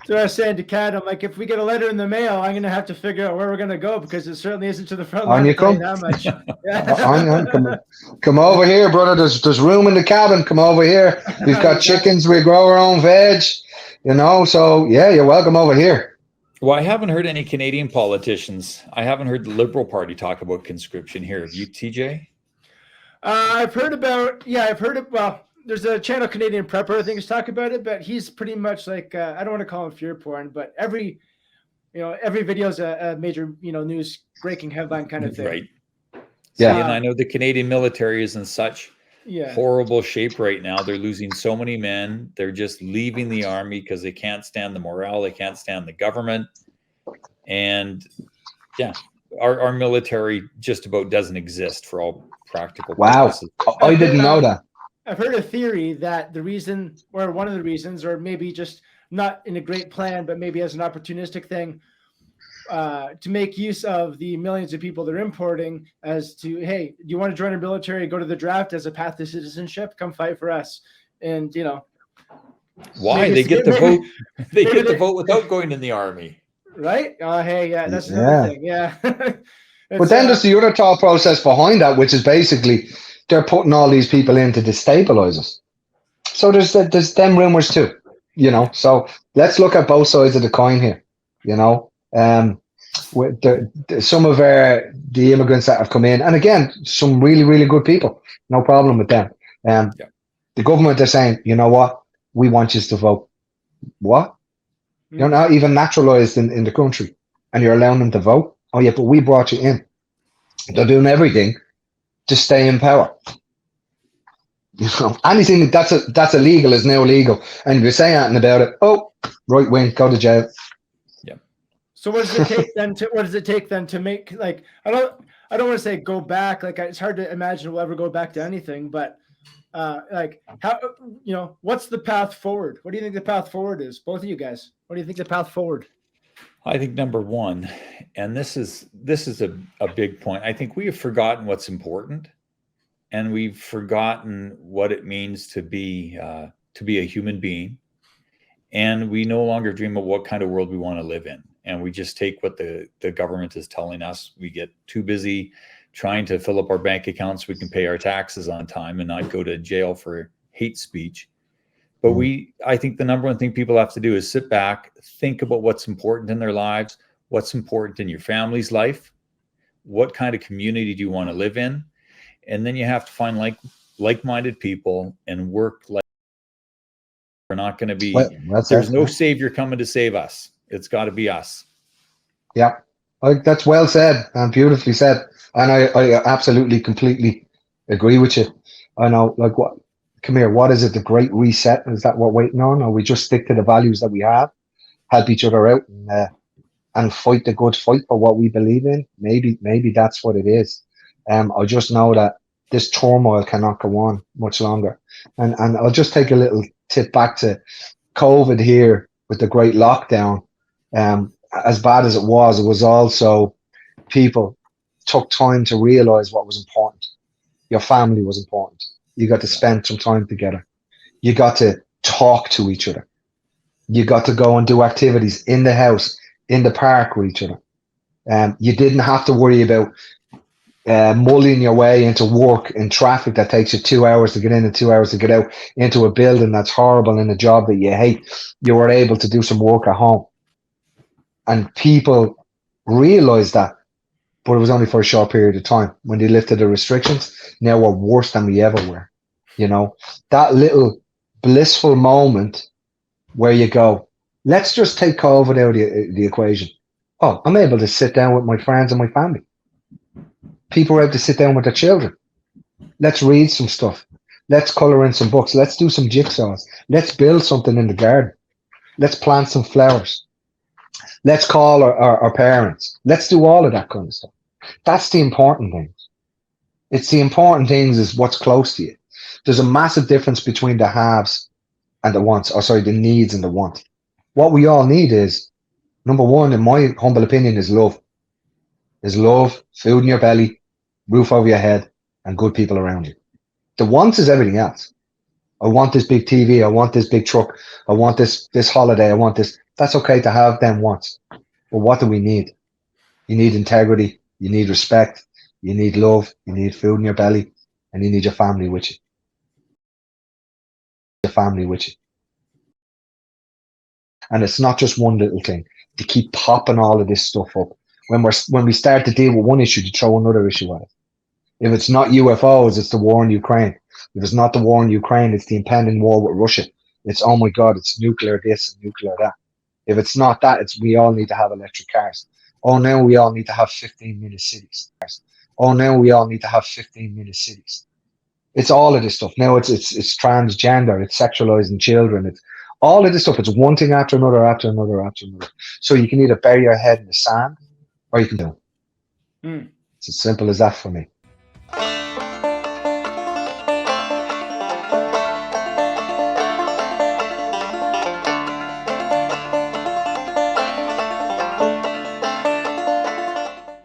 So I was saying to Kat, I'm like, if we get a letter in the mail, I'm going to have to figure out where we're going to go because it certainly isn't to the front line. On you come. That much. Come over here, brother. There's room in the cabin. Come over here. We've got chickens. We grow our own veg. You know, so yeah, you're welcome over here. Well, I haven't heard any Canadian politicians. I haven't heard the Liberal Party talk about conscription here. Have you, TJ? I've heard about, well, there's a channel, Canadian Prepper, I think, is talking about it, but he's pretty much like, I don't want to call him fear porn, but every video is a major, news breaking headline kind of thing. Right. Yeah. And I know the Canadian military is in such horrible shape right now. They're losing so many men. They're just leaving the army because they can't stand the morale. They can't stand the government. And yeah, our military just about doesn't exist for all practical purposes. Wow. I didn't know that. I've heard a theory that the reason, or one of the reasons, or maybe just not in a great plan, but maybe as an opportunistic thing, to make use of the millions of people they're importing as to, hey, do you want to join our military, go to the draft as a path to citizenship, come fight for us. And, why? They get the vote. They get the vote without going in the army. Right? Hey, yeah, that's another thing. Yeah. But then there's the other thought process behind that, which is basically they're putting all these people in to destabilize us. So there's them rumors too, So let's look at both sides of the coin here, with some of the immigrants that have come in, and again, some really, really good people, no problem with them. The government are saying, you know what, we want you to vote. What? You're not even naturalized in the country, and you're allowing them to vote. Oh yeah, but we brought you in. They're doing everything to stay in power. Anything that's illegal is now legal, and if you say anything about it, right wing, go to jail. Yeah. So what does it take then to make, like, I don't want to say go back, like it's hard to imagine we'll ever go back to anything, but like how, what's the path forward? What do you think the path forward is? Both of you guys, what do you think the path forward? I think number one, and this is a big point, I think we have forgotten what's important, and we've forgotten what it means to be a human being, and we no longer dream of what kind of world we want to live in, and we just take what the government is telling us. We get too busy trying to fill up our bank accounts so we can pay our taxes on time and not go to jail for hate speech. But I think the number one thing people have to do is sit back, think about what's important in their lives, what's important in your family's life, what kind of community do you want to live in, and then you have to find like-minded people and work like. We're not going to be. There's no savior coming to save us. It's got to be us. Yeah, that's well said and beautifully said, and I absolutely, completely agree with you. I know, like what. Come here, what is it? The Great Reset? Is that what we're waiting on? Or we just stick to the values that we have, help each other out, and fight the good fight for what we believe in? Maybe that's what it is. I just know that this turmoil cannot go on much longer. And I'll just take a little tip back to COVID here with the great lockdown. As bad as it was also people took time to realize what was important. Your family was important. You got to spend some time together. You got to talk to each other. You got to go and do activities in the house, in the park with each other. You didn't have to worry about mulling your way into work in traffic that takes you 2 hours to get in and 2 hours to get out, into a building that's horrible in a job that you hate. You were able to do some work at home. And people realized that, but it was only for a short period of time. When they lifted the restrictions, now we're worse than we ever were. That little blissful moment where you go, let's just take COVID out of the equation. Oh, I'm able to sit down with my friends and my family. People are able to sit down with their children. Let's read some stuff. Let's color in some books. Let's do some jigsaws. Let's build something in the garden. Let's plant some flowers. Let's call our parents. Let's do all of that kind of stuff. That's the important things. It's the important things is what's close to you. There's a massive difference between the haves and the wants, the needs and the want. What we all need is, number one, in my humble opinion, is love. Is love, food in your belly, roof over your head, and good people around you. The wants is everything else. I want this big TV. I want this big truck. I want this holiday. I want this. That's okay to have them wants. But what do we need? You need integrity. You need respect. You need love. You need food in your belly. And you need your family with you. Your family with you. And it's not just one little thing. To keep popping all of this stuff up. When we start to deal with one issue, to throw another issue at it. If it's not UFOs, it's the war in Ukraine. If it's not the war in Ukraine, it's the impending war with Russia. It's, oh my God, it's nuclear this and nuclear that. If it's not that, it's we all need to have electric cars. Oh, now we all need to have 15-minute cities. Oh, now we all need to have 15-minute cities. It's all of this stuff. Now it's transgender. It's sexualizing children. It's all of this stuff. It's one thing after another, after another, after another. So you can either bury your head in the sand or you can do it. It's as simple as that for me.